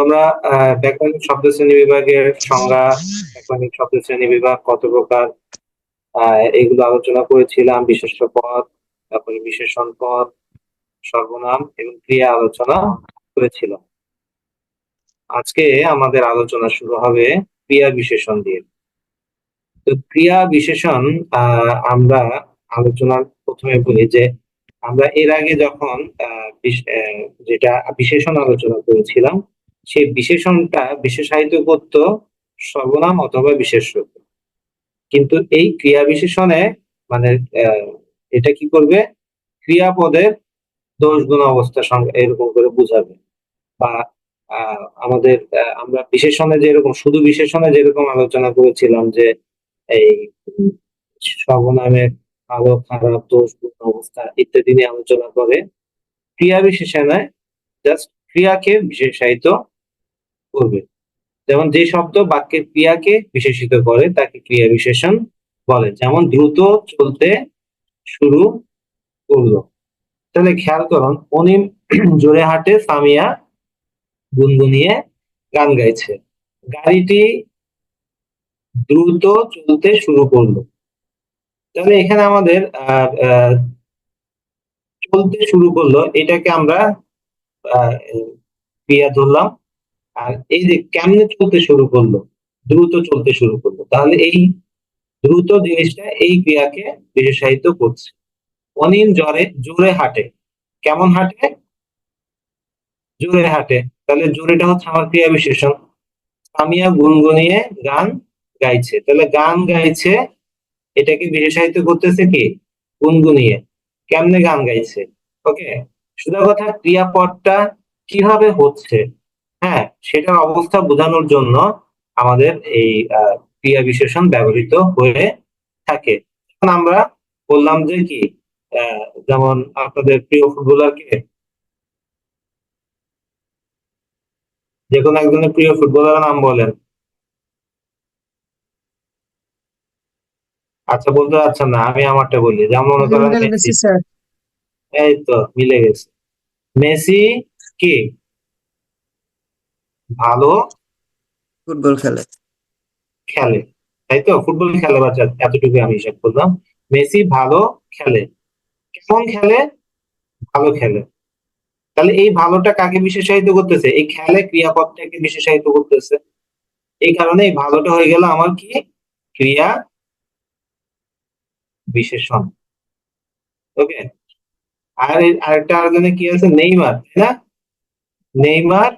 আমরা ব্যাকরণিক শব্দশ্রেণী বিভাগের সংজ্ঞা, ব্যাকরণিক শব্দশ্রেণী বিভাগ কত প্রকার, এগুলো আলোচনা করেছিলাম। বিশেষ্য পদ, তারপরে বিশেষণ পদ, সর্বনাম এবং ক্রিয়া আলোচনা করেছিলাম। আজকে আমাদের আলোচনা শুরু হবে ক্রিয়া বিশেষণ দিয়ে। তো ক্রিয়া বিশেষণ আমরা আলোচনার প্রথমে বলি যে আমরা এর আগে যখন যেটা বিশেষণ আলোচনা করেছিলাম, সেই বিশেষণটা বিশেষায়িত করত সর্বনাম অথবা বিশেষ্য। কিন্তু এই ক্রিয়া বিশেষণে মানে এটা কি করবে, ক্রিয়াপদের দোষ গুণ অবস্থা সংজ্ঞা এরকম করে বুঝাবে। বা আমাদের আমরা বিশেষণে যেরকম, শুধু বিশেষণে যেরকম আলোচনা করেছিলাম যে এই সর্বনামের ভালো খারাপ দোষ গুণ অবস্থা ইত্যাদি নিয়ে আলোচনা করে, ক্রিয়া বিশেষণে জাস্ট ক্রিয়াকে বিশেষায়িত করবে। যেমন যে শব্দ বাক্যের ক্রিয়াকে বিশেষিত করে তাকে ক্রিয়া বিশেষণ বলে। যেমন দ্রুত চলতে শুরু করলো। তাহলে খেয়াল করুন, অনিম জোরে হাঁটে, সামিয়া গুনগুনিয়ে গান গাইছে। গাড়িটি দ্রুত চলতে শুরু করলো। তাহলে এখানে আমাদের চলতে শুরু করলো, এটাকে আমরা ক্রিয়া ধরলাম। আর এই যে কেমনে চলতে শুরু করলো, দ্রুত চলতে শুরু করলো, তাহলে এই দ্রুত জিনিসটা এই ক্রিয়াকে বিশেষায়িত করছে। অনিল জোরে হাঁটে, কেমন হাঁটে? জোরে হাঁটে। তাহলে জোরেটা হচ্ছে আমার ক্রিয়া বিশেষণ। সামিয়া গুনগুনিয়ে গান গাইছে, তাহলে গান গাইছে এটাকে বিশেষায়িত করতেছে কি? গুনগুনিয়ে। কেমনে গান গাইছে? ওকে, সোজা কথা, ক্রিয়াপদটা কিভাবে হচ্ছে, হ্যাঁ, সেটার অবস্থা বোঝানোর জন্য আমাদের এই ক্রিয়া বিশেষণ ব্যবহৃত হয়ে থাকে। এখন আমরা বললাম যে কি, যেমন আপনাদের প্রিয় ফুটবলারকে, যে কোনো একজনের প্রিয় ফুটবলারের নাম বলেন। আচ্ছা, বলতে পারছেন না, আমি আমারটা বলি। যেমন মনে করেন লিওনেল মেসি। Messi sir. এই তো মিলে গেছে। মেসি কি ভালো ফুটবল খেলে। খেলে, তাই তো? ফুটবল খেলে, বাচ্চা, এতটুকু আমি হিসাব করলাম। মেসি ভালো খেলে। কেমন খেলে? ভালো খেলে। তাহলে এই ভালোটা কাকে বিশেষায়িত করতেছে? এই খেলে ক্রিয়াপদটাকে বিশেষায়িত করতেছে। এই কারণে এই ভালোটা হয়ে গেল আমার কি? ক্রিয়া বিশেষণ। ওকে। আর আরেকটা আরেকজনে কি আছে? নেইমার, তাই না? নেইমার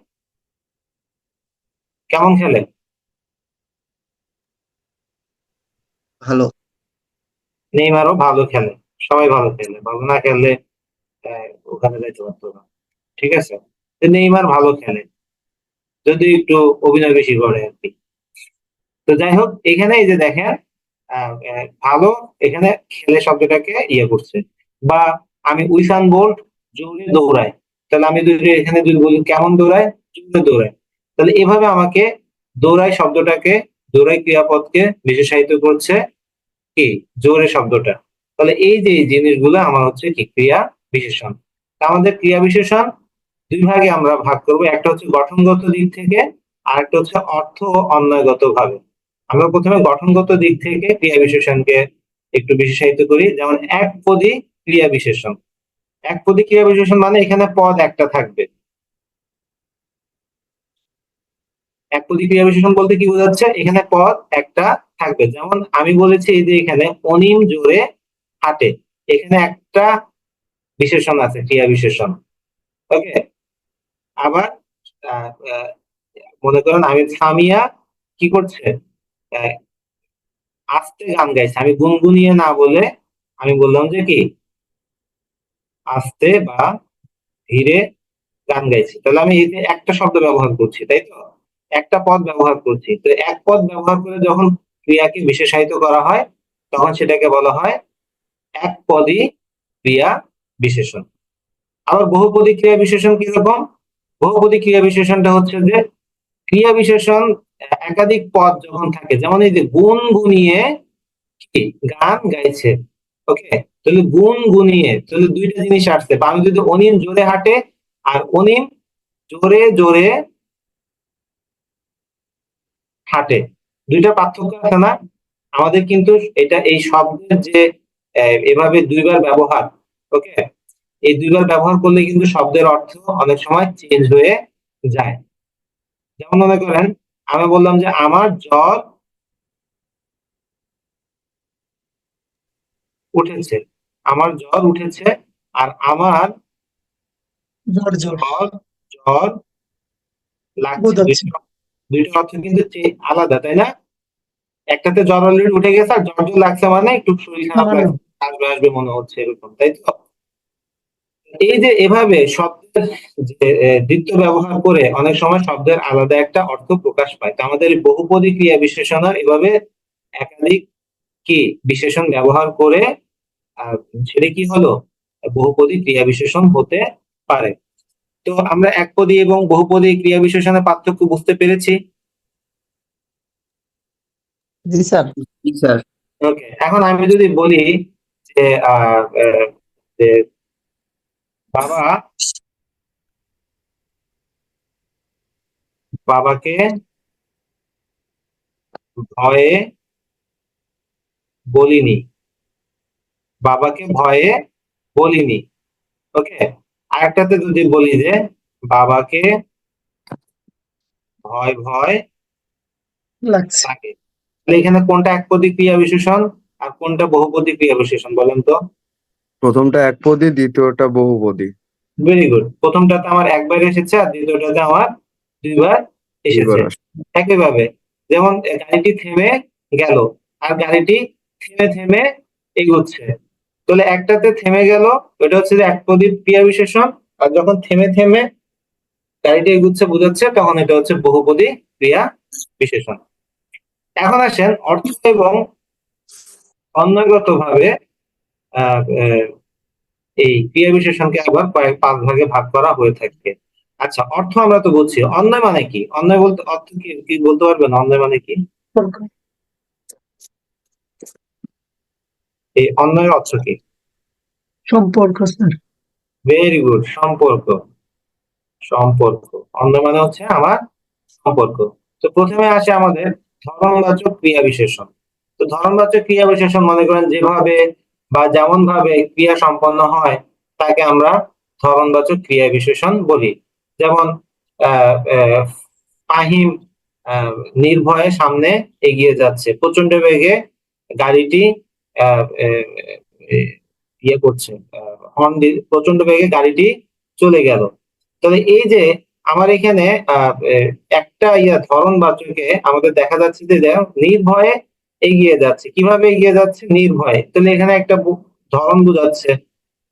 কেমন খেলে? ভালো। নেইমারও ভালো খেলে। সবাই ভালো খেলে, ভালো না খেললে ওখানে যাইতে পারতো না। ঠিক আছে, নেইমার ভালো খেলে, যদি একটু অভিনয় বেশি করে আর কি। তো যাই হোক, এখানে এই যে দেখেন, ভালো, এখানে খেলে শব্দটাকে ইয়ে করছে। বা আমি উইসান বোল্ট জোরে দৌড়ায়, তাহলে আমি যদি এখানে যদি বলি কেমন দৌড়ায়, জোরে দৌড়ায়, তাহলে এভাবে আমাকে দৌড়ায় শব্দটাকে, দৌড়ায় ক্রিয়াপদকে বিশেষায়িত করছে কি? জোরে শব্দটা। তাহলে এই যে এই জিনিসগুলো আমার হচ্ছে কি? ক্রিয়া বিশেষণ। আমাদের ক্রিয়া বিশেষণ দুই ভাগে আমরা ভাগ করব। একটা হচ্ছে গঠনগত দিক থেকে, আর একটা হচ্ছে অর্থ ও অন্বয়গত ভাবে। আমরা প্রথমে গঠনগত দিক থেকে ক্রিয়া বিশেষণকে একটু বিশেষায়িত করি। যেমন একপদী ক্রিয়া বিশেষণ। একপদী ক্রিয়া বিশেষণ মানে এখানে পদ একটা থাকবে। একপদী ক্রিয়া বিশেষণ বলতে কি বোঝাচ্ছে? এখানে পদ একটা থাকবে। যেমন আমি বলেছি এই যে এখানে অনিম জোরে হাঁটে, এখানে একটা বিশেষণ আছে, ক্রিয়া বিশেষণ। ওকে। আবার আহ, আহ, মনে করেন আমি সামিয়া কি করছে, আহ, আস্তে গান গাইছে। আমি গুনগুনিয়ে না বলে আমি বললাম যে কি, আস্তে বা ধীরে গান গাইছি। তাহলে আমি এই যে একটা শব্দ ব্যবহার করছি, তাই তো? একটা পদ ব্যবহার করছি। তো এক পদ ব্যবহার করে যখন ক্রিয়াকে বিশেষায়িত করা হয়, তখন সেটাকে বলা হয় এক পদী ক্রিয়া বিশেষণ। আবার বহুপদী ক্রিয়া বিশেষণ কিরকম? বহুপদী ক্রিয়া বিশেষণটা হচ্ছে যে ক্রিয়া বিশেষণ একাধিক পদ যখন থাকে, যেমন এই যে গুনগুনিয়ে কি গান গাইছে। ওকে, তাহলে গুনগুনিয়ে, তাহলে দুইটা জিনিস আসছে। বা আমি যদি অনিম জোরে হাঁটে আর অনিম জোরে জোরে হাঁটে। দুইটা পার্থক্য আছে না? আমাদের কিন্তু এটা এই শব্দের যে এভাবে দুইবার ব্যবহার, ওকে, এই দুইবার ব্যবহার করলে কিন্তু শব্দের অর্থ অনেক সময় চেঞ্জ হয়ে যায়। যেমন মনে করেন আমি বললাম যে আমার জ্বর উঠেছে, আমার জ্বর উঠেছে, আর আমার জ্বর জ্বর জ্বর জ্বর লাগছে। বোঝাচ্ছে। দুইটা অর্থ কিন্তু আলাদা, তাই না? একটাতে জ্বর অলরেডি উঠে গেছে, আর জ্বর জ্বর লাগছে মানে একটু শরীর খারাপ সামান্য। লাগছে, আসবে আসবে মনে হচ্ছে, এরকম, তাই তো? এই যে এভাবে শব্দের যে দ্বিত্ব ব্যবহার করে অনেক সময় শব্দের আলাদা একটা অর্থ প্রকাশ পায়। তো আমাদের এই বহুপদী ক্রিয়া বিশেষণের এভাবে একাধিক কি বিশেষণ ব্যবহার করে সেটা কি হলো, বহুপদী ক্রিয়া বিশেষণ হতে পারে। তো আমরা একপদী এবং বহুপদী ক্রিয়া বিশেষণের পার্থক্য বুঝতে পেরেছি। জি স্যার। জি স্যার। ওকে, এখন আমি যদি বলি যে যে বাবা বাবাকে ভয়ে বলিনি, বাবাকে ভয়ে বলিনি, ওকে। আরেকটাতে যদি বলি যে বাবাকে ভয় ভয় লাগছে। লাগে, তাহলে এখানে কোনটা একপদী ক্রিয়া বিশেষণ আর কোনটা বহুপদী ক্রিয়া বিশেষণ বলেন তো? প্রথমটা একপদী, দ্বিতীয়টা বহুপদী। Very good. প্রথমটাতে আমার একবার এসেছে আর দ্বিতীয়টাতে আমার দুইবার এসেছে। দুইবার আসে। একইভাবে যেমন গাড়িটি থেমে গেল আর গাড়িটি থেমে থেমে এগোচ্ছে, তাহলে একটাতে থেমে গেল, ওটা হচ্ছে যে একপদী ক্রিয়া বিশেষণ, আর যখন থেমে থেমে গাড়িটি এগুচ্ছে বোঝাচ্ছে তখন এটা হচ্ছে বহুপদী ক্রিয়া বিশেষণ। এখন আসেন অর্থ এবং অন্যগত ভাবে এই ক্রিয়া বিশেষণকে আবার পাঁচ ভাগে ভাগ করা হয়ে থাকে। আচ্ছা, অর্থ আমরা তো বুঝছি, অন্যয় মানে কি? অন্যয় বলতে অর্থ কি কি বলতে পারবেন? অন্যয় মানে কি? এই অন্যয়ের অর্থ কি? সম্পর্ক স্যার। ভেরি গুড, সম্পর্ক। সম্পর্ক, অন্যয় মানে হচ্ছে আমার সম্পর্ক। তো প্রথমে আসে আমাদের ধরনবাচক ক্রিয়া বিশেষণ। তো ধরনবাচক ক্রিয়া বিশেষণ মনে করেন যেভাবে বা যেমন ভাবে ক্রিয়া সম্পন্ন হয় তাকে আমরা ধরনবাচক ক্রিয়া বিশেষণ বলি। যেমন ফাহিম নির্ভয়ে সামনে এগিয়ে যাচ্ছে, প্রচন্ড বেগে গাড়িটি আহ, আহ, ইয়ে করছে, হর্ন প্রচন্ড বেগে গাড়িটি চলে গেল। তাহলে এই যে আমার এখানে একটা ধরন বাচকে আমাদের দেখা যাচ্ছে যে নির্ভয়ে এগিয়ে যাচ্ছে। কিভাবে এগিয়ে যাচ্ছে? নির্ভয়ে। তাহলে এখানে একটা ধরন বোঝাচ্ছে।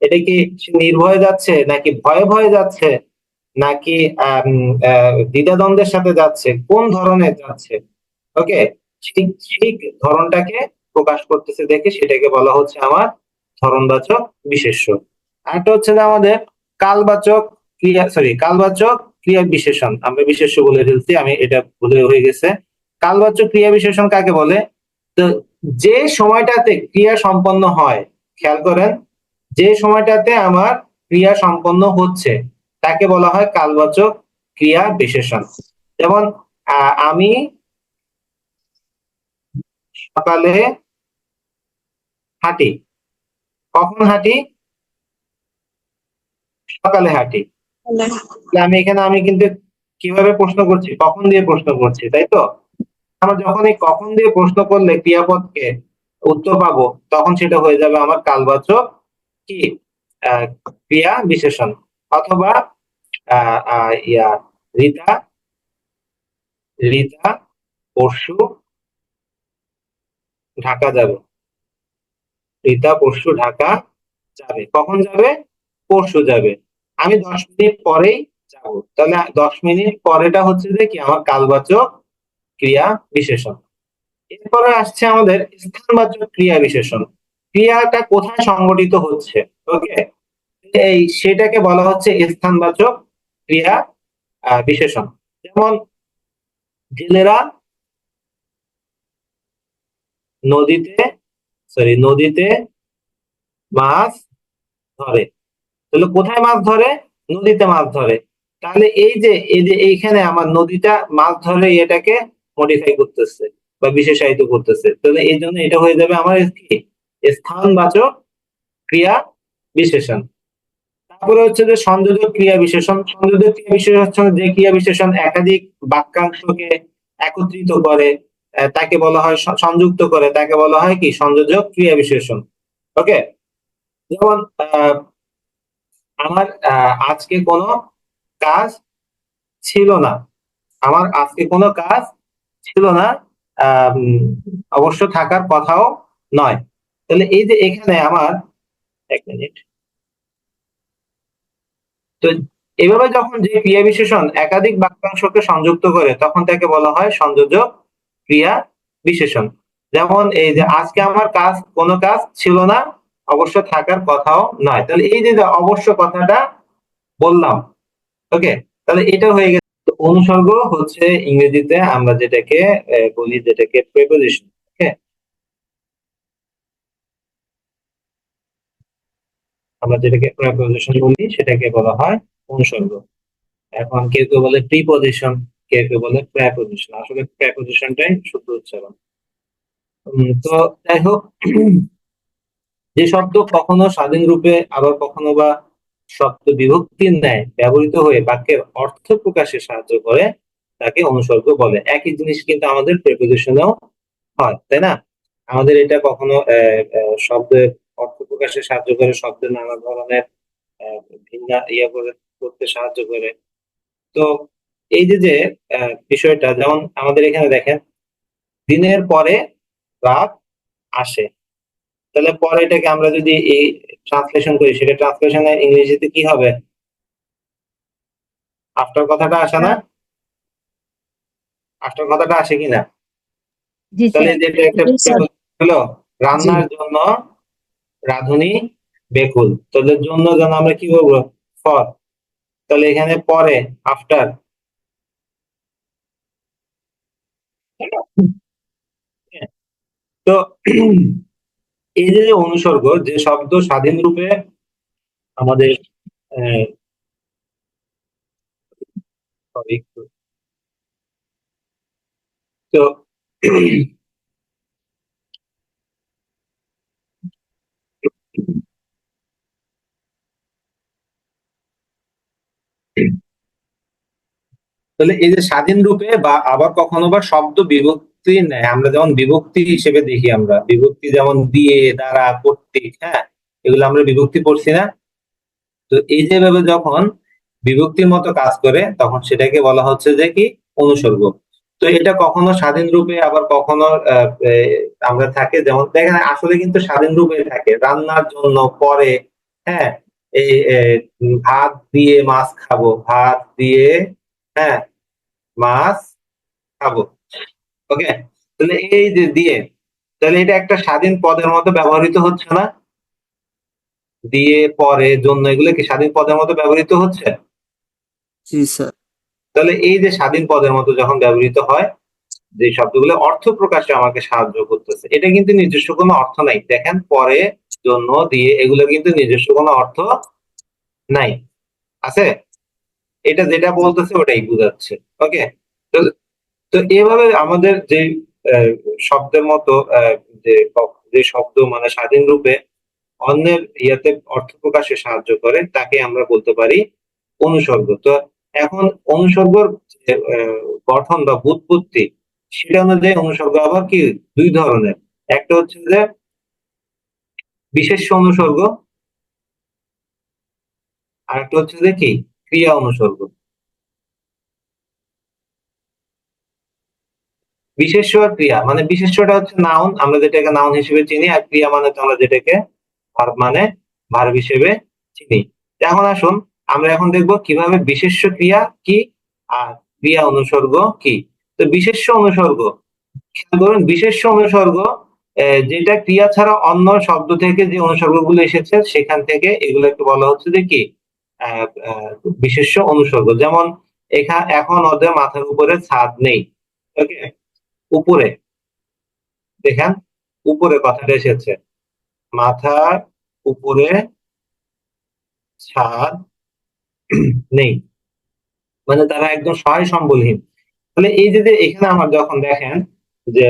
এটা কি সে নির্ভয়ে যাচ্ছে নাকি ভয়ে ভয়ে যাচ্ছে নাকি দ্বিধাদ্বন্দ্বের সাথে যাচ্ছে, কোন ধরনের যাচ্ছে, ওকে, ঠিক ঠিক ধরনটাকে প্রকাশ করতেছে দেখে সেটাকে বলা হচ্ছে আমার ধরনবাচক বিশেষ্য। আরেকটা হচ্ছে যে আমাদের কালবাচক ক্রিয়া, সরি, কালবাচক ক্রিয়া বিশেষণ। আমরা বিশেষ্য বলে ফেলছি, আমি এটা ভুলে হয়ে গেছে। কালবাচক ক্রিয়া বিশেষণ কাকে বলে? তো যে সময়টাতে ক্রিয়া সম্পন্ন হয়, খেয়াল করেন, যে সময়টাতে আমার ক্রিয়া সম্পন্ন হচ্ছে তাকে বলা হয় কালবাচক ক্রিয়া বিশেষণ। যেমন আমি সকালে হাঁটি। কখন হাঁটি? সকালে হাঁটি। আমি এখানে আমি কিন্তু কিভাবে প্রশ্ন করছি? কখন দিয়ে প্রশ্ন করছি, তাই তো? আমরা যখন এই কখন দিয়ে প্রশ্ন করলে ক্রিয়াপদকে উত্তর পাবো তখন সেটা হয়ে যাবে আমার কালবাচক কি ক্রিয়া বিশেষণ। অথবা রিতা রিতা পরশু ঢাকা যাবে। রিতা পরশু ঢাকা যাবে। কখন যাবে? পরশু যাবে। আমি 10 মিনিট পরেই যাব। তাহলে 10 মিনিট পরেটা হচ্ছে যে কি আমার কালবাচক ক্রিয়া বিশেষণ। এরপরে আসছে আমাদের স্থানবাচক ক্রিয়া বিশেষণ। ক্রিয়াটা কোথায় সংঘটিত হচ্ছে, ওকে, এই সেটাকে বলা হচ্ছে স্থানবাচক ক্রিয়া বিশেষণ। যেমন জেলেরা নদীতে নদীতে মাছ ধরে। তাহলে কোথায় মাছ ধরে? নদীতে মাছ ধরে। তাহলে এই যে এইখানে আমার নদীটা মাছ ধরে, এটাকে মডিফাই করতেছে বা বিশেষায়িত করতেছে, তাহলে এই জন্য এটা হয়ে যাবে আমার কি স্থানবাচক ক্রিয়া বিশেষণ। তারপরে হচ্ছে যে সংযোজক ক্রিয়া বিশেষণ। সংযোজক ক্রিয়া বিশেষণ হচ্ছে যে ক্রিয়া বিশেষণ একাধিক বাক্যাংশকে একত্রিত করে, তাকে বলা হয় সংযুক্ত করে, তাকে বলা হয় কি সংযোজক ক্রিয়া বিশেষণ। ওকে, যেমন আমার আজকে কোনো কাজ ছিল না, আমার আজকে কোনো কাজ ছিল না, অবশ্য থাকার কথাও নয়। তাহলে এই যে এখানে আমার, এক মিনিট, তো এভাবে যখন যে ক্রিয়া বিশেষণ একাধিক বাক্যাংশকে সংযুক্ত করে তখন তাকে বলা হয় সংযোজক ক্রিয়া বিশেষণ। যেমন এই যে আজকে আমার কোনো কাজ ছিল না, অবশ্য থাকার কথাও নয়। তাহলে এই যে অবশ্য কথাটা বললাম, ওকে, তাহলে এটা হয়ে গেছে। তো অনুসর্গ হচ্ছে ইংরেজিতে আমরা যেটাকে বলি, যেটাকে প্রেপোজিশন। ওকে, আমরা যেটাকে প্রেপোজিশন বলি সেটাকে বলা হয় অনুসর্গ। এখন কেউ কেউ বলে প্রিপোজিশন, কেউ কেউ বলে প্রেপোজিশন, আসলে প্রেপোজিশনটাই শুদ্ধ উচ্চারণ। তো যাই হোক, যে শব্দ কখনো স্বাধীন রূপে আবার কখনো বা শব্দ বিভক্তির ন্যায় ব্যবহৃত হয়ে বাক্যের অর্থ প্রকাশে সাহায্য করে তাকে অনুসর্গ বলে। একই জিনিস কিন্তু আমাদের প্রেপোজিশনেও হয়, তাই না? আমাদের এটা কখনো শব্দের অর্থ প্রকাশে সাহায্য করে, শব্দের নানা ধরনের ভিন্ন করতে সাহায্য করে। তো এই যে যে বিষয়টা, যেমন আমাদের এখানে দেখেন দিনের পরে রাত আসে, তাহলে পরে এটাকে আমরা যদি এই ট্রান্সলেশন করি, সেটা ট্রান্সলেশনে ইংরেজিতে কি হবে? আফটার কথাটা আসে না? আফটার কথাটা আসে কিনা? জি তাহলে স্যার। যেটা একটা জি স্যার। হলো রান্নার জন্য রাঁধুনি বেকুল, তাহলে জন্য যেন আমরা কি বলবো? ফর। তাহলে এখানে পরে আফটার। তো এই যে অনুসর্গ, যে শব্দ স্বাধীন রূপে আমাদের sorry, তো তাহলে এই যে স্বাধীন রূপে বা আবার কখনো বা শব্দ বিভক্তি নেয়, আমরা যেমন বিভক্তি হিসেবে দেখি, আমরা বিভক্তি যেমন দিয়ে, দ্বারা, কর্তৃক, হ্যাঁ, এগুলো আমরা বিভক্তি পড়ছি না? তো এই যে ভাবে যখন বিভক্তির মতো কাজ করে তখন সেটাকে বলা হচ্ছে যে কি অনুসর্গ। তো এটা কখনো স্বাধীন রূপে আবার কখনো আমরা থাকে, যেমন দেখেন আসলে কিন্তু স্বাধীন রূপে থাকে রান্নার জন্য, পরে, হ্যাঁ, এই ভাত দিয়ে মাছ খাবো, ভাত দিয়ে, হ্যাঁ, মাছ খাবো। ওকে, তাহলে এই যে দিয়ে, তাহলে এটা একটা স্বাধীন পদের মতো ব্যবহৃত হচ্ছে না? দিয়ে, পরে, জন্য, এগুলো কি স্বাধীন পদের মতো ব্যবহৃত হচ্ছে? জি স্যার। তাহলে এই যে স্বাধীন পদের মতো যখন ব্যবহৃত হয়, যে শব্দগুলো অর্থ প্রকাশে আমাকে সাহায্য করতেছে, এটা কিন্তু নিজস্ব কোনো অর্থ নাই। দেখেন পরে, জন্য, দিয়ে, এগুলো কিন্তু নিজস্ব কোনো অর্থ নাই, আছে? এটা যেটা বলতেছে ওটাই বুঝাচ্ছে। ওকে, তো তো এভাবে আমাদের যে শব্দের মতো যে যে শব্দ মানে স্বাধীন রূপে অন্যের ইয়াতে অর্থ প্রকাশে সাহায্য করে তাকে আমরা বলতে পারি অনুসর্গ। তো এখন অনুসর্গর যে, গঠন বা ব্যুৎপত্তি, সেটা অনুযায়ী অনুসর্গ আবার কি দুই ধরনের। একটা হচ্ছে যে বিশেষ্য অনুসর্গ, আর একটা হচ্ছে যে কি ক্রিয়া অনুসর্গ। বিশেষ্য আর ক্রিয়া, মানে বিশেষ্যটা হচ্ছে নাউন, আমরা যেটাকে নাউন হিসেবে চিনি, আর ক্রিয়া মানে তো আমরা যেটাকে ভার্ব মানে ভার্ব হিসেবে চিনি। এখন আসুন আমরা এখন দেখব কিভাবে বিশেষ্য ক্রিয়া কি আর ক্রিয়া অনুসর্গ কি। তো বিশেষ্য অনুসর্গ, খেয়াল করুন, বিশেষ্য অনুসর্গ যেটা ক্রিয়া ছাড়া অন্য শব্দ থেকে যে অনুসর্গগুলো এসেছে সেখান থেকে এগুলোকে বলা হচ্ছে যে কি বিশেষ্য অনুসর্গ। যেমন এখন ওদের মাথার উপরে ছাদ নেই। ওকে, উপরে, দেখেন উপরে কথাটা এসেছে, মাথার উপরে ছাদ নেই, মানে তারা একদম সহায় সম্বলহীন। তাহলে এই যে এখানে আমার যখন দেখেন যে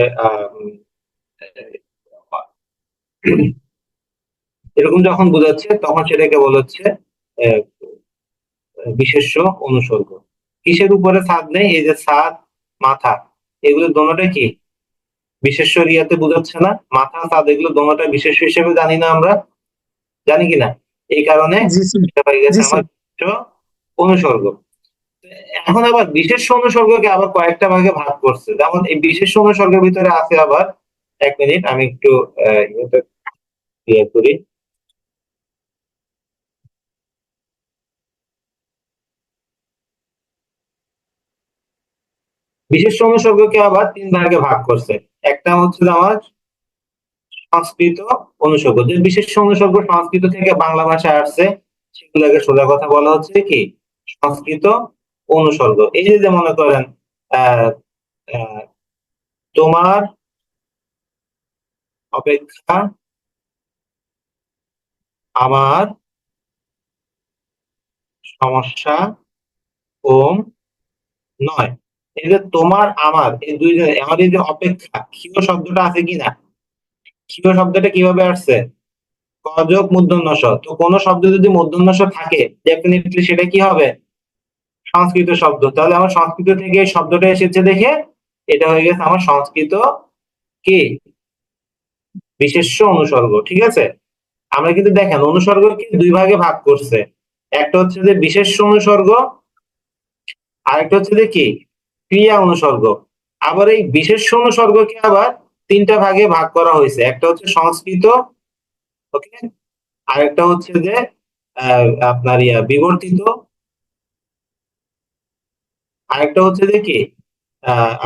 এরকম যখন বোঝাচ্ছে তখন সেটাকে বলা হচ্ছে আহ, বিশেষ্য অনুসর্গ। কিসের উপরে ছাদ নেই? এই যে ছাদ, মাথা, এগুলো দোনোটা কি বিশেষ্য রিয়াতে বোঝাচ্ছে না? মাথা, ছাদ এগুলো দোনোটা বিশেষ্য হিসেবে জানি না আমরা, জানি কিনা? এই কারণে জি স্যার এটা হয়ে গেছে জি আমার স্যার বিশেষ্য অনুসর্গ। এখন আবার বিশেষ্য অনুসর্গকে আবার কয়েকটা ভাগে ভাগ করছে, যেমন এই বিশেষ্য অনুসর্গের ভিতরে আছে আবার, এক মিনিট আমি একটু এটা ক্লিয়ার করি। বিশেষ্য অনুসর্গকে আবার তিন ভাগে ভাগ করছে। একটা হচ্ছে যে আমার সংস্কৃত অনুসর্গ, যে বিশেষ্য অনুসর্গ সংস্কৃত থেকে বাংলা ভাষায় আসছে সেগুলোকে সোজা কথা বলা হচ্ছে কি সংস্কৃত অনুসর্গ। এই যে মনে করেন আহ আহ, তোমার অপেক্ষা আমার সমস্যা কম নয়। এই যে তোমার আমার এই দুইজন, আমার এই যে অপেক্ষা, ক্ষীয় শব্দটা আছে কিনা? ক্ষীয় শব্দটা কিভাবে আসছে? ক যোগ মূর্ধন্য ষ। তো কোন শব্দ যদি মূর্ধন্য ষ থাকে ডেফিনেটলি সেটা কি হবে? সংস্কৃত শব্দ। তাহলে আমার সংস্কৃত থেকে এই শব্দটা এসেছে দেখে এটা হয়ে গেছে আমার সংস্কৃত কি বিশেষ্য অনুসর্গ। ঠিক আছে, আমরা কিন্তু দেখেন অনুসর্গকে দুই ভাগে ভাগ করছে, একটা হচ্ছে যে বিশেষ্য অনুসর্গ, আরেকটা হচ্ছে যে কি ক্রিয়া অনুসর্গ। আবার এই বিশেষ্য অনুসর্গকে আবার তিনটা ভাগে ভাগ করা হয়েছে, একটা হচ্ছে সংস্কৃত, ওকে, আরেকটা হচ্ছে যে আপনার বিবর্তিত, আরেকটা হচ্ছে যে কি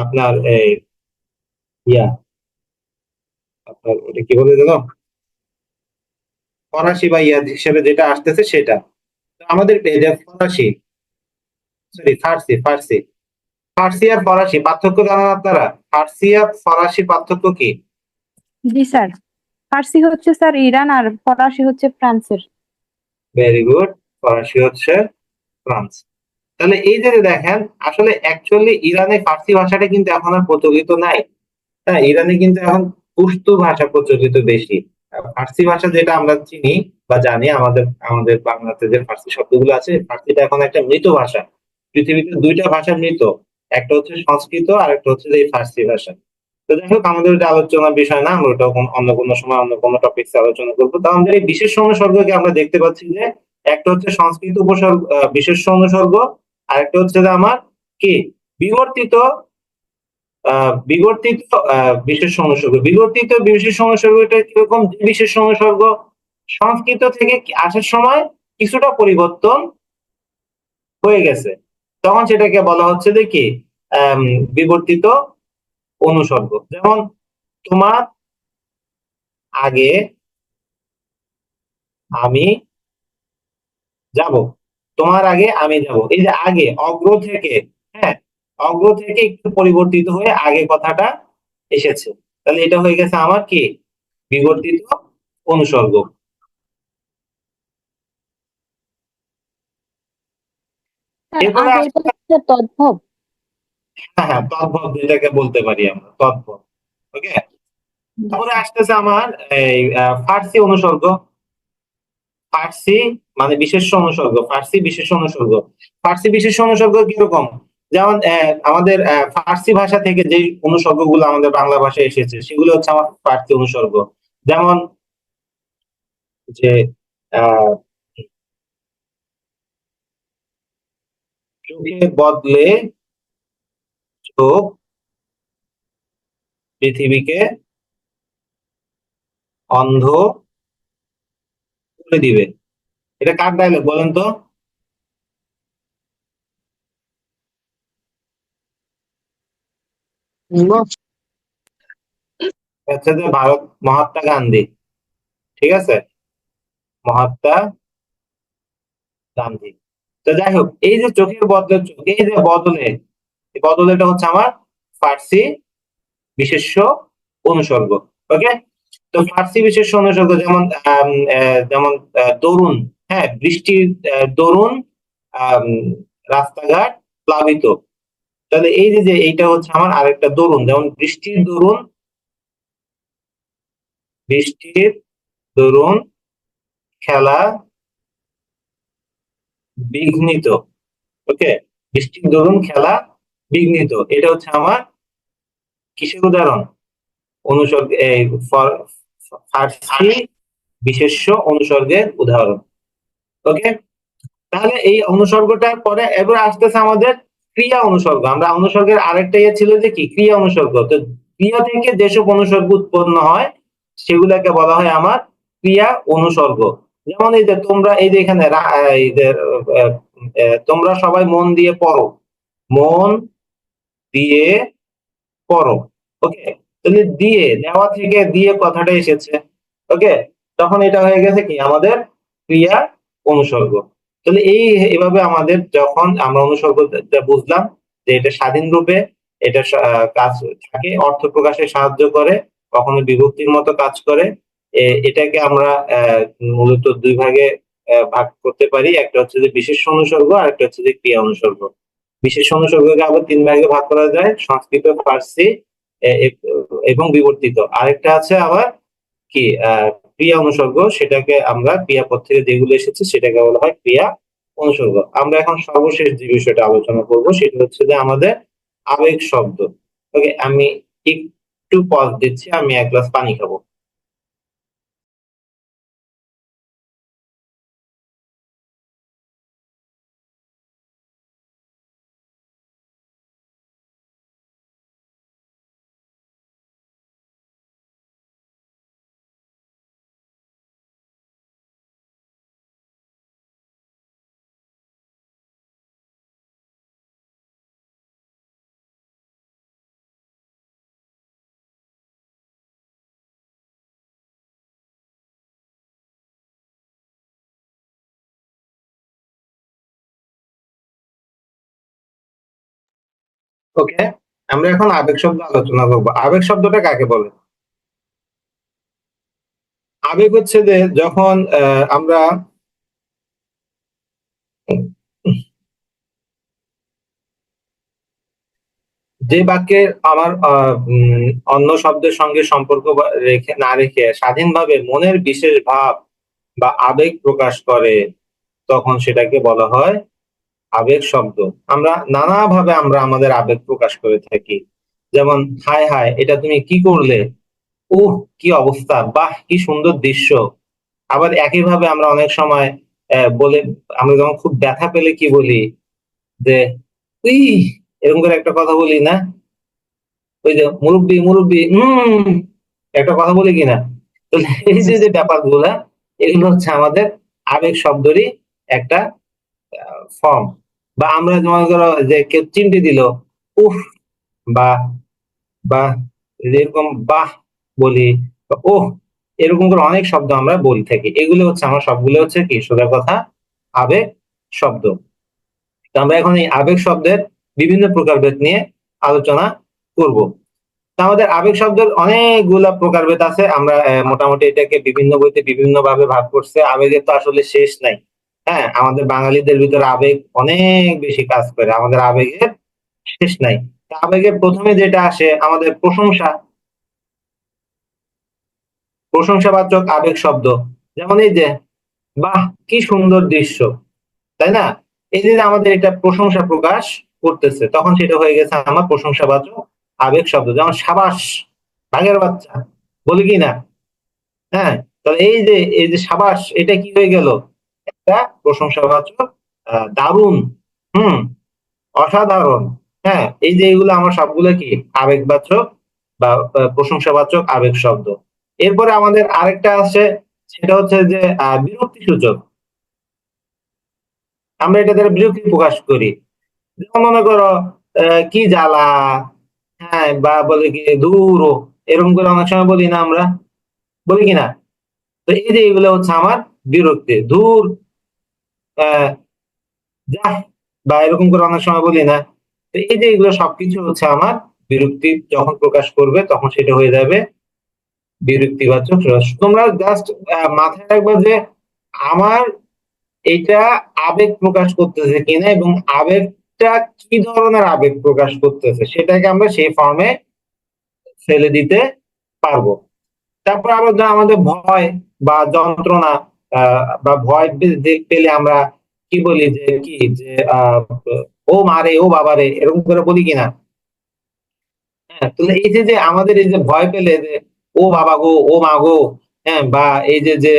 আপনার এই ইয়া আপনার ওটা কি বলে দিলাম, ফরাসি বা ইয়া হিসেবে যেটা আসতেছে সেটা। তো আমাদের পেজে ফরাসি, সরি ফার্সি, ফার্সি, ফার্সি আর ফরাসি পার্থক্য জানান আপনারা? ফার্সি আর ফরাসির পার্থক্য কি? জি স্যার, ফার্সি হচ্ছে স্যার ইরান আর ফরাসি হচ্ছে ফ্রান্সের। ভেরি গুড, ফরাসি হচ্ছে ফ্রান্স। তাহলে এই যে দেখেন আসলে অ্যাকচুয়ালি ইরানে ফার্সি ভাষাটা কিন্তু এখন আর প্রচলিত নাই। হ্যাঁ, ইরানে কিন্তু এখন পুশতু ভাষা প্রচলিত বেশি। ফার্সি ভাষা যেটা আমরা চিনি বা জানি, আমাদের আমাদের বাংলাতে যে ফার্সি শব্দগুলো আছে, ফার্সিটা এখন একটা মৃত ভাষা। পৃথিবীতে দুইটা ভাষা মৃত, একটা হচ্ছে সংস্কৃত আর একটা হচ্ছে যে এই ফার্সি ভাষা। তো যাই হোক, আমাদের এটা আলোচনার বিষয় না, আমরা ওটা অন্য কোনো সময় অন্য কোনো টপিকস আলোচনা করবো। তো আমাদের এই বিশেষ অনুসর্গকে আমরা দেখতে পাচ্ছি যে একটা হচ্ছে সংস্কৃত উপসর্গ, বিশেষ অনুসর্গ, আর একটা হচ্ছে যে আমার কি বিবর্তিত বিবর্তিত বিশেষ অনুসর্গ। বিবর্তিত বিশেষ অনুসর্গ এটা কিরকম? যে বিশেষ অনুসর্গ সংস্কৃত থেকে আসার সময় কিছুটা পরিবর্তন হয়ে গেছে, তখন সেটাকে বলা হচ্ছে যে কি বিবর্তিত অনুসর্গ। যেমন তোমার আগে আমি যাব, তোমার আগে আমি যাব, এই যে আগে অগ্র থেকে, হ্যাঁ, অগ্র থেকে একটু পরিবর্তিত হয়ে আগে কথাটা এসেছে, তাহলে এটা হয়ে গেছে আমার কি বিবর্তিত অনুসর্গ। স্যার এরপরে আগে এটা হচ্ছে তদ্ভব। হ্যাঁ হ্যাঁ, তদ্ভব যেটাকে বলতে পারি আমরা, তদ্ভব। ওকে, তারপরে আসতেছে আমার এই ফার্সি অনুসর্গ। ফার্সি মানে বিশেষ্য অনুসর্গ, ফার্সি বিশেষ অনুসর্গ। ফার্সি বিশেষ অনুসর্গ কিরকম? যেমন আমাদের ফার্সি ভাষা থেকে যে অনুসর্গগুলো আমাদের বাংলা ভাষায় এসেছে সেগুলো হচ্ছে আমার ফার্সি অনুসর্গ। যেমন যে আহ চোখের বদলে চোখ পৃথিবীকে অন্ধ করে দিবে। এটা কার ডায়লগ বলেন তো? হচ্ছে যে ভারত মহাত্মা গান্ধী। ঠিক আছে, মহাত্মা গান্ধী। তো যাই হোক, এই যে চোখের বদলে চোখ, এই যে বদলে, এই বদলেটা হচ্ছে আমার ফার্সি বিশেষ্য অনুসর্গ। ওকে, তো ফার্সি বিশেষ্য অনুসর্গ যেমন যেমন তরুণ, হ্যাঁ, বৃষ্টির দরুন রাস্তাঘাট প্লাবিত। তাহলে এই যে এইটা হচ্ছে আমার আরেকটা দরুন, যেমন বৃষ্টির দরুন খেলা বিঘ্নিত। ওকে, বৃষ্টির দরুন খেলা বিঘ্নিত, এটা হচ্ছে আমার কিসের উদাহরণ? অনুসর্গ, ফার্সি বিশেষ্য অনুসর্গের উদাহরণ। ওকে, তাহলে এই অনুসর্গটার পরে এবার আসতেছে আমাদের ক্রিয়া অনুসর্গ। আমরা অনুসর্গের আরেকটা ইয়ে ছিল যে কি, ক্রিয়া অনুসর্গ। তো ক্রিয়া থেকে যেসব অনুসর্গ উৎপন্ন হয় সেগুলোকে বলা হয় আমার ক্রিয়া অনুসর্গ। যেমন এই যে তোমরা, এই যে এখানে এই যে তোমরা সবাই মন দিয়ে পড়ো, মন দিয়ে পড়ো। ওকে, তাহলে দিয়ে, দেওয়া থেকে দিয়ে কথাটা এসেছে। ওকে, তখন এটা হয়ে গেছে কি আমাদের ক্রিয়া অনুসর্গ। তাহলে এইভাবে আমাদের যখন আমরা অনুসর্গটা বুঝলাম যে এটা স্বাধীন রূপে, এটা কাজ থাকে, অর্থ প্রকাশে সাহায্য করে, কখনো বিভক্তির মতো কাজ করে। এটাকে আমরা মূলত দুই ভাগে ভাগ করতে পারি। একটা হচ্ছে যে বিশেষ অনুসর্গ, আর একটা হচ্ছে যে ক্রিয়া অনুসর্গ। বিশেষ অনুসর্গকে আবার তিন ভাগে ভাগ করা যায়: সংস্কৃত, ফার্সি এবং বিবর্তিত। আরেকটা আছে আবার কি ক্রিয়া অনুসর্গ, সেটাকে আমরা ক্রিয়াপদ থেকে যেগুলো এসেছে সেটাকে বলা হয় ক্রিয়া অনুসর্গ। আমরা এখন সর্বশেষ যে বিষয়টা আলোচনা করব সেটা হচ্ছে যে আমাদের আবেগ শব্দ। ওকে, আমি একটু পজ দিচ্ছি, আমি এক গ্লাস পানি খাবো। ওকে, আমরা এখন আবেগ শব্দ আলোচনা করবো। আবেগ শব্দটা কাকে বলে? আবেগ হচ্ছে যে যখন আমরা যে বাক্যের আমার অন্য শব্দের সঙ্গে সম্পর্ক না রেখে স্বাধীনভাবে মনের বিশেষ ভাব বা আবেগ প্রকাশ করে, তখন সেটাকে বলা হয় আবেগ শব্দ। আমরা নানাভাবে আমরা আমাদের আবেগ প্রকাশ করে থাকি। যেমন হায় হায়, এটা তুমি কি করলে, উহ কি অবস্থা, বাহ কি সুন্দর দৃশ্য। আবার একইভাবে আমরা অনেক সময় বলে, আমরা যখন খুব ব্যথা পেলে কি বলি, যে তুই, এরকম করে একটা কথা বলি না? ওই যে মুরব্বি মুরব্বি, একটা কথা বলি কিনা? তো এই যে ব্যাপারগুলা, এগুলো হচ্ছে আমাদের আবেগ শব্দেরই একটা ফর্ম। বা আমরা মনে করো যে কেউ চিমটি দিল, উফ, বা বা এরকম বাহ বলি, ওহ, এরকম করে অনেক শব্দ আমরা বলে থাকি। এগুলো হচ্ছে আমার সবগুলো হচ্ছে কি, সোজা কথা আবেগ শব্দ। তো আমরা এখন এই আবেগ শব্দের বিভিন্ন প্রকারভেদ নিয়ে আলোচনা করব। আমাদের আবেগ শব্দের অনেকগুলা প্রকারভেদ আছে। আমরা মোটামুটি এটাকে বিভিন্ন বইতে বিভিন্ন ভাবে ভাগ করছে। আবেগের তো আসলে শেষ নাই। হ্যাঁ, আমাদের বাঙালিদের ভিতরে আবেগ অনেক বেশি কাজ করে, আমাদের আবেগের শেষ নাই। আবেগের প্রথমে যেটা আসে আমাদের প্রশংসা, প্রশংসাবাচক আবেগ শব্দ। যেমন এই যে বাহ কি সুন্দর দৃশ্য, তাই না? এই যে আমাদের এটা প্রশংসা প্রকাশ করতেছে, তখন সেটা হয়ে গেছে আমার প্রশংসাবাচক আবেগ শব্দ। যেমন সাবাস, বাঘের বাচ্চা, বলি কি না? হ্যাঁ, তাহলে এই যে সাবাস, এটা কি হয়ে গেল? একটা প্রশংসাবাচক, দারুণ, হুম, অসাধারণ। হ্যাঁ, এই যে এগুলো আমার সবগুলো কি আবেগবাচক বা প্রশংসাবাচক আবেগ শব্দ। এরপরে আমাদের আরেকটা আছে, সেটা হচ্ছে যে বিরক্তি সূচক। আমরা এটা দ্বারা বিরক্তি প্রকাশ করি। যেমন মনে করো কি জ্বালা, হ্যাঁ, বা বলে কি দূর, এরকম করে অনেক সময় বলি না আমরা? বলি কিনা? তো এই যে এগুলো হচ্ছে আমার বিরক্তি, দূর, যা, বা এরকম করে অনেক সময় বলি না? তো এই যে এগুলো সবকিছু হচ্ছে আমার বিরক্তি যখন প্রকাশ করবে, তখন সেটা হয়ে যাবে বিরক্তিবাচক রস। তোমরা জাস্ট মাথায় রাখবে যে আমার এটা আবেগ প্রকাশ করতেছে কিনা, এবং আবেগ আবেগটা কি ধরনের আবেগ প্রকাশ করতেছে সেটাকে আমরা সেই ফর্মে ফেলে দিতে পারবো। তারপর আবার আমাদের ভয় বা যন্ত্রণা বা ভয় পেলে আমরা কি বলি যে কি যে ও মারে ও বাবারে এরকম করে বলি কিনা? হ্যাঁ, তাহলে এই যে আমাদের এই যে ভয় পেলে যে ও বাবা গো ও মা গো, হ্যাঁ, বা এই যে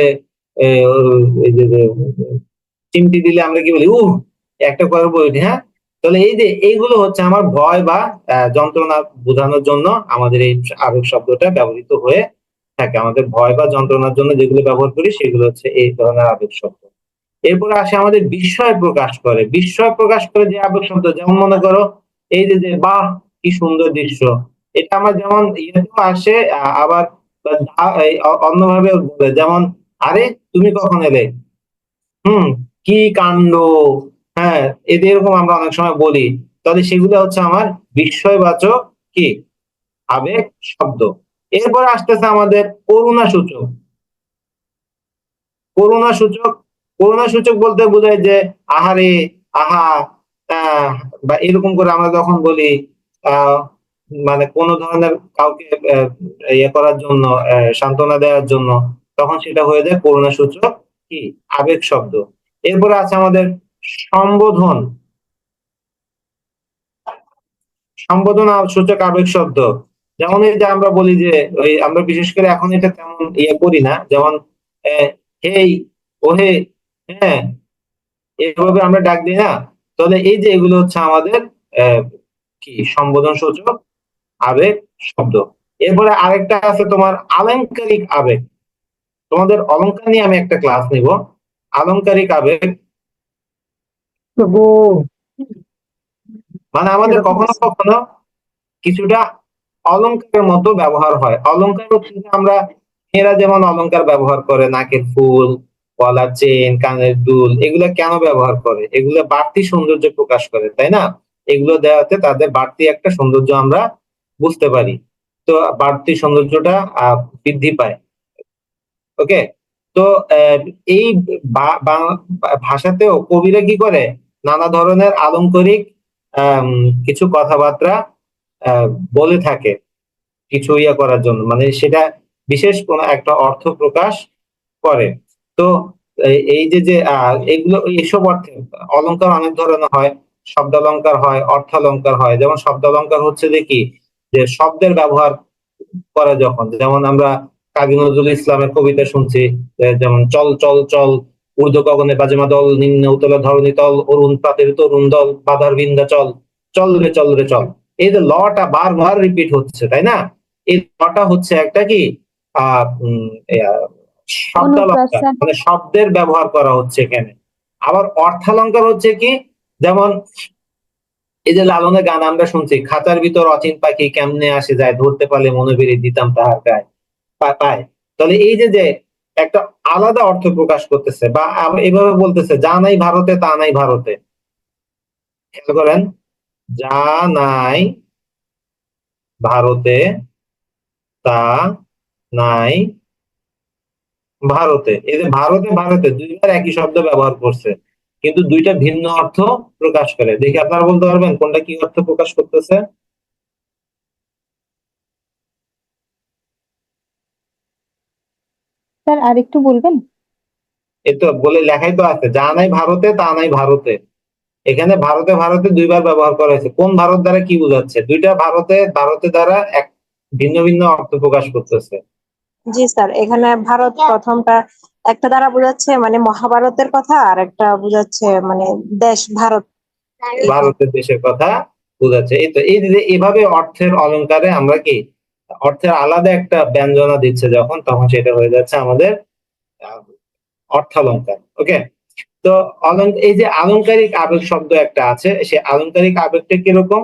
এ, এই যে চিমটি দিলে আমরা কি বলি একটা করে বলি, হ্যাঁ। তাহলে এই যে এইগুলো হচ্ছে আমার ভয় বা যন্ত্রণা বোঝানোর জন্য আমাদের এই আবেগ শব্দটা ব্যবহৃত হয়ে থাকে। আমাদের ভয় বা যন্ত্রণার জন্য যেগুলো ব্যবহার করি সেগুলো হচ্ছে এই ধরনের আবেগ শব্দ। এরপরে আসে আমাদের বিস্ময় প্রকাশ করে। বিস্ময় প্রকাশ করে যে আবেগ শব্দ, যেমন মনে করো এই যে বাহ কি সুন্দর দৃশ্য, এটা আমার যেমন ইয়েতেও আসে, আবার অন্যভাবে বলে, যেমন আরে তুমি কখন এলে, হুম, কি কাণ্ড, হ্যাঁ, এদের এরকম আমরা অনেক সময় বলি। তাহলে সেগুলো হচ্ছে আমার বিস্ময়বাচক কি আবেগ শব্দ। এরপর আসতেছে আমাদের করুণা সূচক। করুণা সূচক, করুণা সূচক বলতে বোঝায় যে আহারে, আহা, আহ, বা এরকম করে আমরা যখন বলি আহ মানে কোন ধরনের কাউকে ইয়ে করার জন্য, সান্ত্বনা দেওয়ার জন্য, তখন সেটা হয়ে যায় করুণা সূচক কি আবেগ শব্দ। এরপরে আছে আমাদের সম্বোধন। সম্বোধন সূচক আবেগ শব্দ, যেমন এই যে আমরা বলি যে ওই আমরা বিশেষ করে এখন এটা তেমন ইয়ে করি না, যেমন হেই, ওহে, হ্যাঁ, এইভাবে আমরা ডাক দিই না। তাহলে এই যে এগুলো হচ্ছে আমাদের কি সম্বোধন সূচক আবেগ শব্দ। এরপরে আরেকটা আছে তোমার আলংকারিক আবেগ। তোমাদের অলংকার নিয়ে আমি একটা ক্লাস নিব। আলংকারিক আবেগ প্রভু মানে আমাদের এরকম কখনো কখনো কিছুটা অলংকারের মতো ব্যবহার হয়। অলংকার হচ্ছে যে আমরা মেয়েরা যেমন অলংকার ব্যবহার করে, নাকের ফুল, গলার চেন, কানের দুল, এগুলো কেন ব্যবহার করে? এগুলো বাড়তি সৌন্দর্য প্রকাশ করে, তাই না? এগুলো দেওয়াতে তাদের বাড়তি একটা সৌন্দর্য আমরা বুঝতে পারি। তো বাড়তি সৌন্দর্যটা বৃদ্ধি পায়। ওকে, তো এই ভাষাতেও কবিরা কি করে নানা ধরনের আলংকারিক কিছু কথাবার্তা বলে থাকে কিছু ইয়া করার জন্য, মানে সেটা বিশেষ কোন একটা অর্থ প্রকাশ করে। তো এই যে এগুলো এইসব অর্থে অলংকার অনেক ধরনের হয়। শব্দালংকার হয়, অর্থালংকার হয়। যেমন শব্দালংকার হচ্ছে যে কি যে শব্দের ব্যবহার করে, যখন যেমন আমরা কাজী নজরুল ইসলামের কবিতা শুনছি, যেমন চল চল চল ঊর্ধ্ব গগনে বাজেমা দল, নিম্ন উতলা ধরণী তল, অরুণ প্রাতের তরুণ দল, বাধার বিন্দা চল, চল রে চল। এই যে লটা বারবার রিপিট হচ্ছে, তাই না? এই লটা হচ্ছে একটা কি শব্দালংকার, অনুপ্রাসা মানে শব্দের ব্যবহার করা হচ্ছে এখানে। আবার অর্থালংকার হচ্ছে কি, যেমন এই যে লালনের গান আমরা শুনছি, খাঁচার ভিতর অচিন পাখি কেমনে আসে যায়, ধরতে পারলে মনে বেরিয়ে দিতাম তাহার গায়ে পায়। তাহলে এই যে একটা আলাদা অর্থ প্রকাশ করতেছে, বা এভাবে বলতেছে যা নাই ভারতে তা নাই ভারতে। খেয়াল করেন, যা নাই ভারতে তা নাই ভারতে। এই যে ভারতে ভারতে দুইবার একই শব্দ ব্যবহার করছে, কিন্তু দুইটা ভিন্ন অর্থ প্রকাশ করে। দেখি আপনারা বলতে পারবেন কোনটা কি অর্থ প্রকাশ করতেছে? স্যার আরেকটু বলবেন? এই তো বলে লেখাই তো আছে, যা নাই ভারতে তা নাই ভারতে। এখানে ভারতে ভারতে দুইবার ব্যবহার করা হয়েছে। কোন ভারত দ্বারা কি বোঝাচ্ছে? দুইটা ভারতে ভারতে দ্বারা এক ভিন্ন ভিন্ন অর্থ প্রকাশ করতেছে। জি স্যার, এখানে ভারত প্রথমটা একটা দ্বারা বোঝাচ্ছে মানে মহাভারতের কথা, আর একটা বোঝাচ্ছে মানে দেশ ভারত। ভারতের দেশের কথা বোঝাচ্ছে। এই তো এই যে এভাবে অর্থের অলংকারে আমরা কি অর্থের আলাদা একটা ব্যঞ্জনা দিচ্ছে যখন, তখন সেটা হয়ে যাচ্ছে আমাদের আহ, অর্থালংকার। ওকে, তো এই যে আলংকারিক আবেগ শব্দ একটা আছে, সে আলংকারিক আবেগটা কিরকম?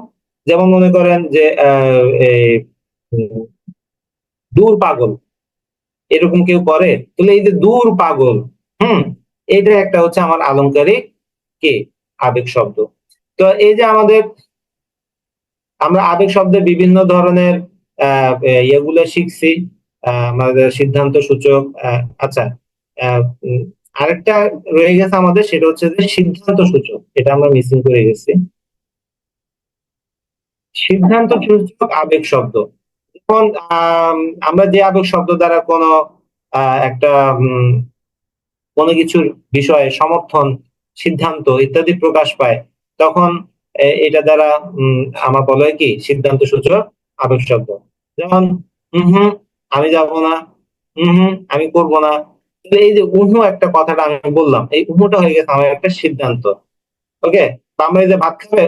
যেমন মনে করেন যে দূর পাগল, এরকম কেউ করে? তাহলে এই যে দূর পাগল, হুম, এটা একটা হচ্ছে আমার আলংকারিক কি আবেগ শব্দ। তো এই যে আমরা আবেগ শব্দের বিভিন্ন ধরনের ইয়েগুলো শিখছি, আমাদের সিদ্ধান্ত সূচক। আচ্ছা, আরেকটা রয়ে গেছে আমাদের, সেটা হচ্ছে যে সিদ্ধান্ত সূচক, এটা আমরা মিসিং করে গেছি। সিদ্ধান্ত সূচক আবেগ শব্দ, যেমন আমরা যে আবেগ শব্দ দ্বারা কোনো একটা কোনো কিছুর বিষয়ে সমর্থন, সিদ্ধান্ত ইত্যাদি প্রকাশ পায়, তখন এটা দ্বারা আমার বলা হয় কি সিদ্ধান্ত সূচক আবেগ শব্দ। যেমন হুম আমি যাব না, আমি করব না। এই যে একটা কথাটা আমি বললাম, এই উহুটা হয়ে গেছে আমার একটা সিদ্ধান্ত। ওকে, আমরা এই যে ভাত খাবে,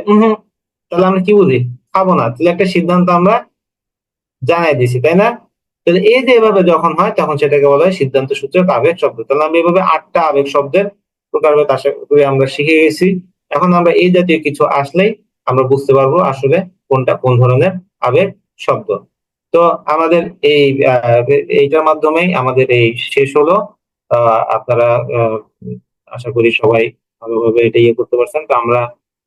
তাহলে আমরা কি বুঝি? খাবো না, তাহলে একটা সিদ্ধান্ত আমরা জানাই দিছি, তাই না? তাহলে এই যে এভাবে যখন হয় তখন সেটাকে বলা হয় সিদ্ধান্ত সূচক আবেগ শব্দ। তাহলে আমি এভাবে 8টা আবেগ শব্দের প্রকারভেদ আশা করি আমরা শিখে গেছি। এখন আমরা এই জাতীয় কিছু আসলেই আমরা বুঝতে পারবো আসলে কোনটা কোন ধরনের আবেগ শব্দ। তো আমাদের এইটার মাধ্যমেই আমাদের এই শেষ হলো। আপনারা আশা করি সবাই ভালোভাবে এটা ইয়ে করতে পারছেন। তো আমরা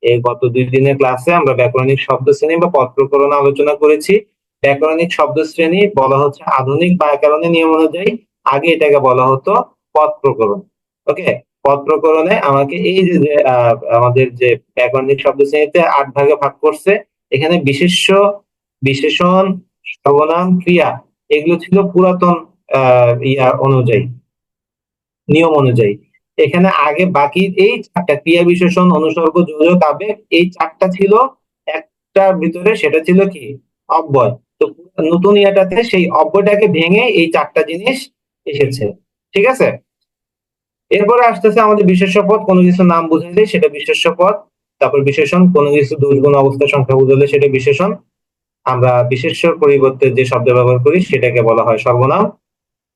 এই গত 2 দিনের ক্লাসে আমরা ব্যাকরণিক শব্দ শ্রেণী বা পদ প্রকরণ আলোচনা করেছি। ব্যাকরণিক শব্দ শ্রেণী বলা হচ্ছে আধুনিক ব্যাকরণের নিয়ম অনুযায়ী, আগে এটাকে বলা হতো পদ প্রকরণ। ওকে, পদ প্রকরণে আমাকে এই যে আমাদের যে ব্যাকরণিক শব্দ শ্রেণীতে 8 ভাগে ভাগ করছে, এখানে বিশেষ্য, বিশেষণ, সর্বনাম, ক্রিয়া এগুলো ছিল পুরাতন অনুযায়ী, নিয়ম অনুযায়ী। এখানে আগে বাকি এই 4টা ক্রিয়া, বিশেষণ, অনুসর্গ, যোজক, আবেগ, এই 4টা ছিল একটার ভিতরে, সেটা ছিল কি অব্যয়। তো নতুন ইয়াটাতে সেই অব্যয়টাকে ভেঙে এই 4টা জিনিস এসেছে। ঠিক আছে, এরপরে আসতেছে আমাদের বিশেষ্য পদ, কোনো কিছু নাম বুঝাইলে সেটা বিশেষ্য পদ। তারপর বিশেষণ, কোনো কিছু দোষ গুণ অবস্থা সংখ্যা বুঝাইলে সেটা বিশেষণ। আমরা বিশেষ্যর পরিবর্তে যে শব্দ ব্যবহার করি সেটাকে বলা হয় সর্বনাম।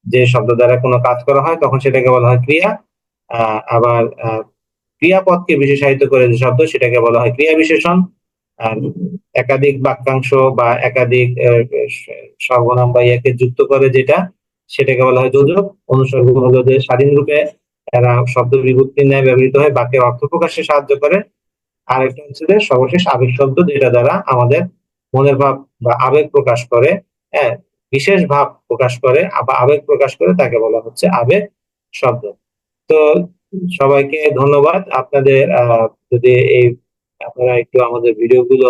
যে শব্দ দ্বারা কোনো কাজ করা হয় তখন সেটাকে বলা হয় ক্রিয়া। আবার ক্রিয়াপদকে বিশেষায়িত করে যে শব্দ সেটাকে বলা হয় ক্রিয়া বিশেষণ। আর একাধিক বাক্যাংশ বা একাধিক সর্বনাম বা ইয়াকে যুক্ত করে যেটা, সেটাকে বলা হয় যোজক। অনুসর্গ হলো যে স্বাধীন রূপে এরা শব্দ বিভক্তির ন্যায় ব্যবহৃত হয়, বাক্যের অর্থ প্রকাশে সাহায্য করে। আর একটা হচ্ছে যে সর্বশেষ আবেগ শব্দ, যেটা দ্বারা আমাদের মনের ভাব বা আবেগ প্রকাশ করে, হ্যাঁ, বিশেষ ভাব প্রকাশ করে বা আবেগ প্রকাশ করে, তাকে বলা হচ্ছে আবেগ শব্দ। তো সবাইকে ধন্যবাদ। আপনাদের যদি আপনারা একটু আমাদের ভিডিওগুলো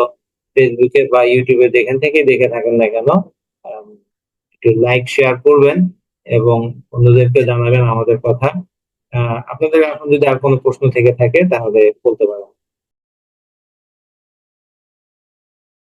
ফেসবুকে বা ইউটিউবে যেখান থেকে দেখে থাকেন না কেন, একটু লাইক শেয়ার করবেন এবং অন্যদেরকে জানাবেন আমাদের কথা। আপনাদের এখন যদি আর কোনো প্রশ্ন থেকে থাকে তাহলে বলতে পারেন।